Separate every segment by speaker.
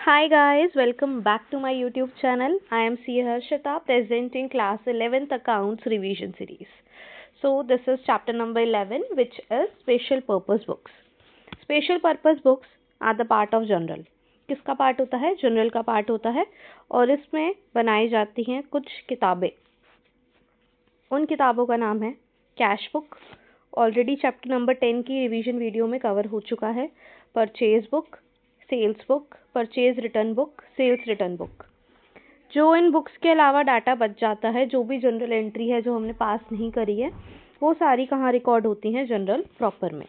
Speaker 1: Hi guys, welcome back to my YouTube channel. I am C. Harshita presenting class 11th accounts revision series. So this is chapter number 11 which is special purpose books. Special purpose books are the part of general. किसका part होता है? General का part होता है और इसमें बनाई जाती हैं कुछ किताबें. उन किताबों का नाम है cash book. Already chapter number 10 की रिवीजन वीडियो में कवर हो चुका है. Purchase book, sales book, purchase return book, sales return book. जो इन बुक्स के अलावा डाटा बच जाता है, जो भी जनरल एंट्री है जो हमने पास नहीं करी है, वो सारी कहाँ रिकॉर्ड होती हैं? जनरल प्रॉपर में.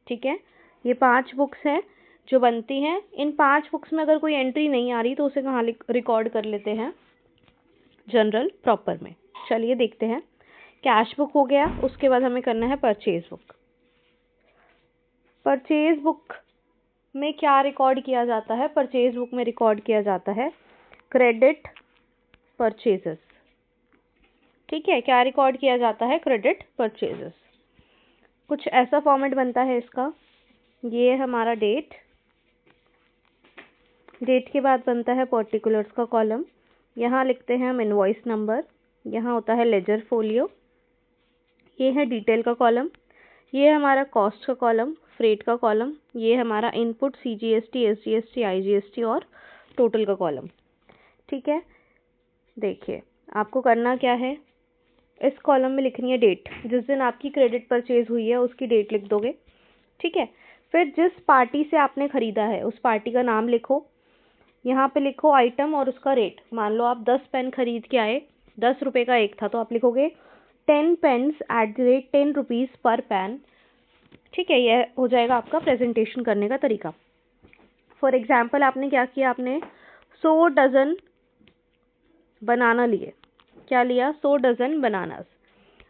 Speaker 1: ठीक है, ये 5 बुक्स हैं जो बनती हैं. इन 5 बुक्स में अगर कोई एंट्री नहीं आ रही तो उसे कहाँ रिकॉर्ड कर लेते हैं? जनरल प्रॉपर में. चलिए देखते हैं. कैश बुक हो गया, उसके बाद हमें करना है परचेज बुक. परचेज बुक में क्या रिकॉर्ड किया जाता है? परचेज बुक में रिकॉर्ड किया जाता है क्रेडिट परचेजेस. ठीक है, क्या रिकॉर्ड किया जाता है? Credit purchases. कुछ ऐसा फॉर्मेट बनता है इसका. ये हमारा डेट के बाद बनता है पर्टिकुलर्स का कॉलम. यहाँ लिखते हैं हम इनवॉइस नंबर. यहाँ होता है लेजर फोलियो. ये है डिटेल का कॉलम. ये हमारा कॉस्ट का कॉलम, फ्रेट का कॉलम. ये हमारा इनपुट CGST, SGST, IGST और टोटल का कॉलम. ठीक है, देखिए आपको करना क्या है. इस कॉलम में लिखनी है डेट. जिस दिन आपकी क्रेडिट परचेज हुई है उसकी डेट लिख दोगे. ठीक है, फिर जिस पार्टी से आपने ख़रीदा है उस पार्टी का नाम लिखो. यहाँ पे लिखो आइटम और उसका रेट. मान लो आप 10 पेन खरीद के आए, 10 रुपये का एक था, तो आप लिखोगे 10 pens at the rate 10 rupees पर पेन. ठीक है, यह हो जाएगा आपका प्रेजेंटेशन करने का तरीका. फॉर एग्जाम्पल आपने क्या किया, आपने 100 डज़न बनाना लिए. क्या लिया? 100 डज़न बनानास.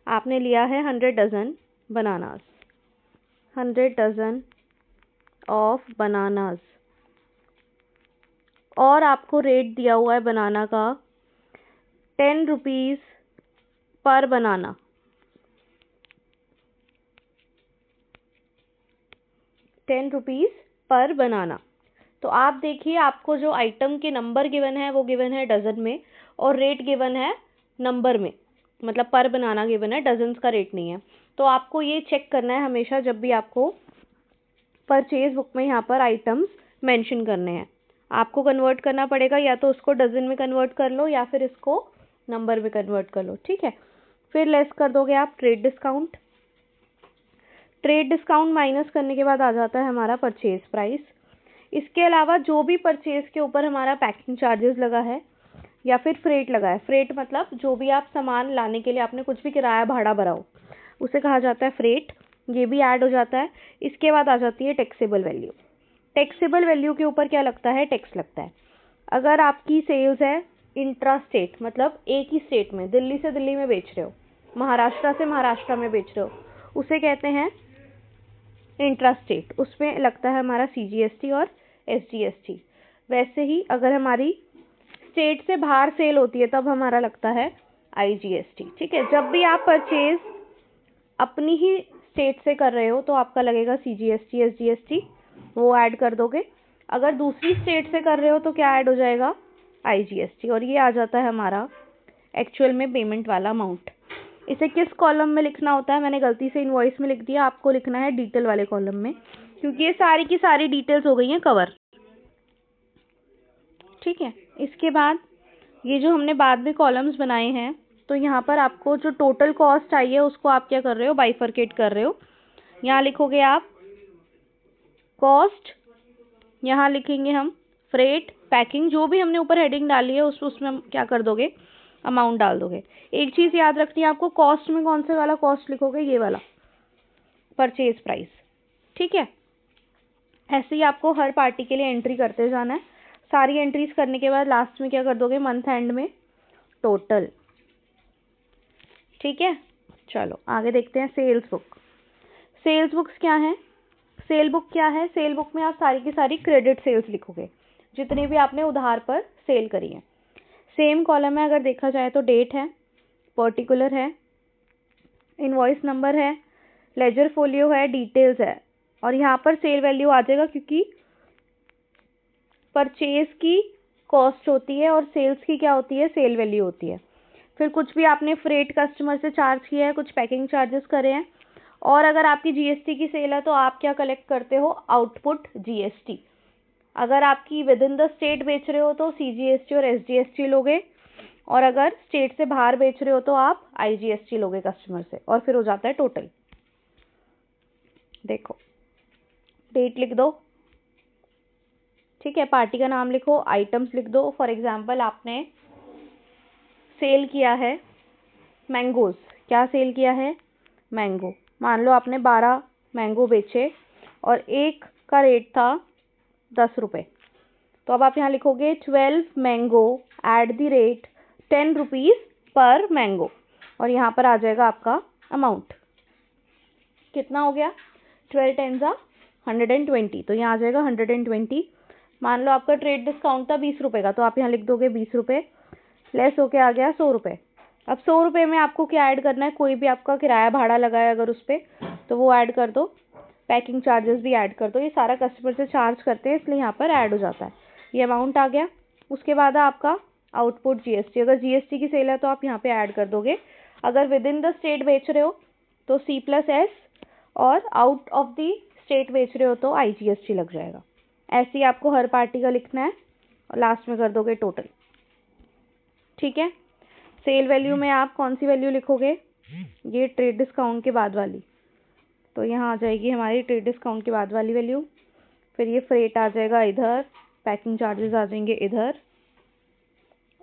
Speaker 1: आपने लिया है 100 dozen bananas, 100 dozen of bananas. और आपको रेट दिया हुआ है बनाना का 10 रुपीज़ पर बनाना. 10 रुपीज़ पर बनाना. तो आप देखिए, आपको जो आइटम के नंबर गिवन है वो गिवन है डज़न में और रेट गिवन है नंबर में. मतलब पर बनाना गिवन है, डजन्स का रेट नहीं है. तो आपको ये चेक करना है हमेशा जब भी आपको परचेज बुक में यहाँ पर आइटम्स मेंशन करने हैं. आपको कन्वर्ट करना पड़ेगा, या तो उसको डजन में कन्वर्ट कर लो या फिर इसको नंबर में कन्वर्ट कर लो. ठीक है, फिर लेस कर दोगे आप trade discount. Trade discount minus करने के बाद आ जाता है हमारा परचेज प्राइस. इसके अलावा जो भी परचेज के ऊपर हमारा पैकिंग चार्जेस लगा है या फिर फ्रेट लगा है. फ्रेट मतलब जो भी आप सामान लाने के लिए आपने कुछ भी किराया भाड़ा भरा हो उसे कहा जाता है फ्रेट. ये भी ऐड हो जाता है. इसके बाद आ जाती है टैक्सेबल वैल्यू. टैक्सेबल वैल्यू के ऊपर क्या लगता है? टैक्स लगता है. अगर आपकी सेल्स है इंट्रा स्टेट, मतलब एक ही स्टेट में, दिल्ली से दिल्ली में बेच रहे हो, महाराष्ट्र से महाराष्ट्र में बेच रहे हो, उसे कहते हैं इंट्रा स्टेट. उसमें लगता है हमारा CGST और SGST. वैसे ही अगर हमारी स्टेट से बाहर सेल होती है तब हमारा लगता है IGST. ठीक है, जब भी आप परचेज अपनी ही स्टेट से कर रहे हो तो आपका लगेगा CGST, SGST, वो ऐड कर दोगे. अगर दूसरी स्टेट से कर रहे हो तो क्या ऐड हो जाएगा? IGST. और ये आ जाता है हमारा एक्चुअल में पेमेंट वाला अमाउंट. इसे किस कॉलम में लिखना होता है? मैंने गलती से इनवॉइस में लिख दिया, आपको लिखना है डिटेल वाले कॉलम में, क्योंकि ये सारी की सारी डिटेल्स हो गई हैं कवर. ठीक है, इसके बाद ये जो हमने बाद में कॉलम्स बनाए हैं, तो यहाँ पर आपको जो टोटल कॉस्ट आई है उसको आप क्या कर रहे हो? बाइफरकेट कर रहे हो. यहाँ लिखोगे आप कॉस्ट, यहाँ लिखेंगे हम फ्रेट, पैकिंग, जो भी हमने ऊपर हेडिंग डाली है उसमें हम क्या कर दोगे? अमाउंट डाल दोगे. एक चीज़ याद रखनी है आपको, कॉस्ट में कौन से वाला कॉस्ट लिखोगे? ये वाला, परचेज प्राइस. ठीक है, ऐसे ही आपको हर पार्टी के लिए एंट्री करते जाना है. सारी एंट्रीज करने के बाद लास्ट में क्या कर दोगे? मंथ एंड में टोटल. ठीक है, चलो आगे देखते हैं. Sales book. सेल्स बुक्स क्या है? सेल बुक क्या है? सेल बुक में आप सारी की सारी क्रेडिट सेल्स लिखोगे, जितनी भी आपने उधार पर सेल करी है. सेम कॉलम में अगर देखा जाए तो डेट है, पर्टिकुलर है, इनवॉइस नंबर है, लेजर फोलियो है, डिटेल्स है. और यहाँ पर सेल वैल्यू आ जाएगा क्योंकि परचेज की कॉस्ट होती है और सेल्स की क्या होती है, सेल वैल्यू होती है। फिर कुछ भी आपने फ्रेट कस्टमर से चार्ज किया है, कुछ पैकिंग चार्जेस करे हैं, और अगर आपकी जीएसटी की सेल है तो आप क्या कलेक्ट करते हो, आउटपुट जीएसटी। अगर आपकी विद इन द स्टेट बेच रहे हो तो सीजीएसटी और एसजीएसटी लोगे, और अगर स्टेट से बाहर बेच रहे हो तो आप आईजीएसटी लोगे कस्टमर से, और फिर हो जाता है टोटल। देखो डेट लिख दो, ठीक है, पार्टी का नाम लिखो, आइटम्स लिख दो। फॉर एग्जांपल आपने सेल किया है मैंगोज, क्या सेल किया है, मैंगो। मान लो आपने 12 मैंगो बेचे और एक का रेट था 10 रुपये, तो अब आप यहाँ लिखोगे 12 mango eight the rate 10 rupees पर मैंगो, और यहाँ पर आ जाएगा आपका अमाउंट। कितना हो गया, 12 10 ज़ा 120, तो यहाँ आ जाएगा 120। मान लो आपका ट्रेड डिस्काउंट था 20 रुपये का, तो आप यहाँ लिख दोगे 20 रुपये, लेस होके आ गया 100 रुपये। अब 100 रुपये में आपको क्या ऐड करना है, कोई भी आपका किराया भाड़ा लगा है अगर उस पर, तो वो ऐड कर दो, पैकिंग चार्जेस भी ऐड कर दो। ये सारा कस्टमर से चार्ज करते हैं इसलिए यहाँ पर ऐड हो जाता है। ये अमाउंट आ गया। उसके बाद आपका आउटपुट जीएसटी, अगर जीएसटी की सेल है तो आप यहाँ पे ऐड कर दोगे। अगर विद इन द स्टेट बेच रहे हो तो C+S, और आउट ऑफ द स्टेट बेच रहे हो तो आईजीएसटी लग जाएगा। ऐसे ही आपको हर पार्टी का लिखना है और लास्ट में कर दोगे टोटल, ठीक है। सेल वैल्यू में आप कौन सी वैल्यू लिखोगे, ये ट्रेड डिस्काउंट के बाद वाली, तो यहाँ आ जाएगी हमारी ट्रेड डिस्काउंट के बाद वाली वैल्यू। फिर ये फ्रेट आ जाएगा इधर, पैकिंग चार्जेस आ जाएंगे इधर,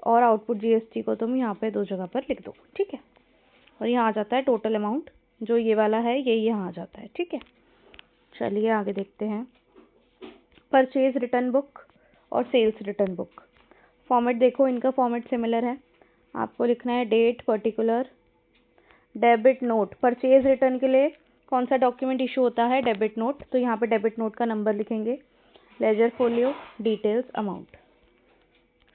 Speaker 1: और आउटपुट जीएसटी को तुम यहाँ पे 2 जगह पर लिख दो, ठीक है। और यहाँ आ जाता है टोटल अमाउंट, जो ये वाला है ये यहाँ आ जाता है, ठीक है। चलिए आगे देखते हैं। परचेज रिटर्न बुक और सेल्स रिटर्न बुक, फॉर्मेट देखो, इनका फॉर्मेट सिमिलर है। आपको लिखना है date particular debit note. Purchase return के लिए कौन सा डॉक्यूमेंट इशू होता है, डेबिट नोट, तो यहाँ पे डेबिट नोट का नंबर लिखेंगे, ledger folio, details, amount.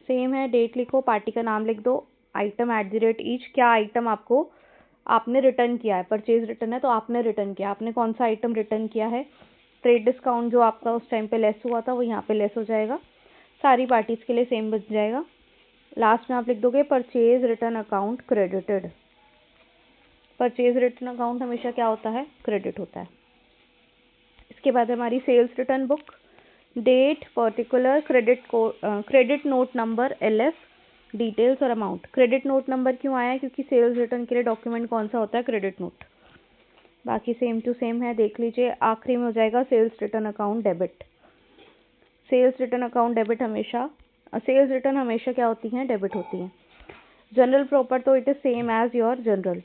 Speaker 1: Same है, डेट लिखो, पार्टी का नाम लिख दो, item eight the rate each, क्या आइटम आपने रिटर्न किया है, परचेज रिटर्न है तो आपने रिटर्न किया, आपने कौन सा आइटम रिटर्न किया है। ट्रेड डिस्काउंट जो आपका उस टाइम पे लेस हुआ था वो यहाँ पे लेस हो जाएगा, सारी पार्टीज के लिए सेम बन जाएगा। लास्ट में आप लिख दोगे purchase return account credited. Purchase return account हमेशा क्या होता है, क्रेडिट होता है। इसके बाद हमारी sales return book, date particular credit note number LF, details और अमाउंट। क्रेडिट नोट नंबर क्यों आया है, क्योंकि सेल्स रिटर्न के लिए डॉक्यूमेंट कौन सा होता है, क्रेडिट नोट। बाकी सेम टू सेम है, देख लीजिए। आखिरी में हो जाएगा sales return account debit. Sales return account debit हमेशा, सेल्स रिटर्न हमेशा क्या होती हैं, डेबिट होती हैं। जनरल प्रॉपर तो it is same as your journal,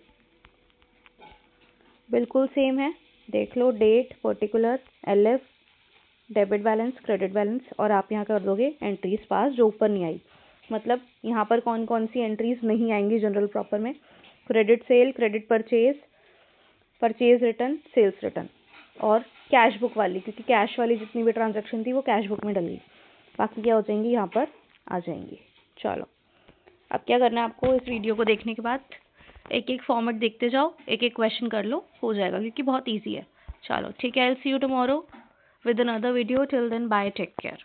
Speaker 1: बिल्कुल सेम है, देख लो। Date particular LF, debit balance, credit balance, और आप यहाँ कर दोगे एंट्रीज पास जो ऊपर नहीं आई। मतलब यहाँ पर कौन कौन सी एंट्रीज नहीं आएंगी जनरल प्रॉपर में, credit sale, credit purchase, purchase return, sales return, और कैश बुक वाली, क्योंकि कैश वाली जितनी भी ट्रांजैक्शन थी वो कैश बुक में डली, बाकी क्या हो जाएंगी, यहाँ पर आ जाएंगी। चलो अब क्या करना है आपको, इस वीडियो को देखने के बाद एक एक फॉर्मेट देखते जाओ, एक एक क्वेश्चन कर लो, हो जाएगा, क्योंकि बहुत ईजी है। चलो ठीक है, I will see you tomorrow with another video. Till then, bye, take care.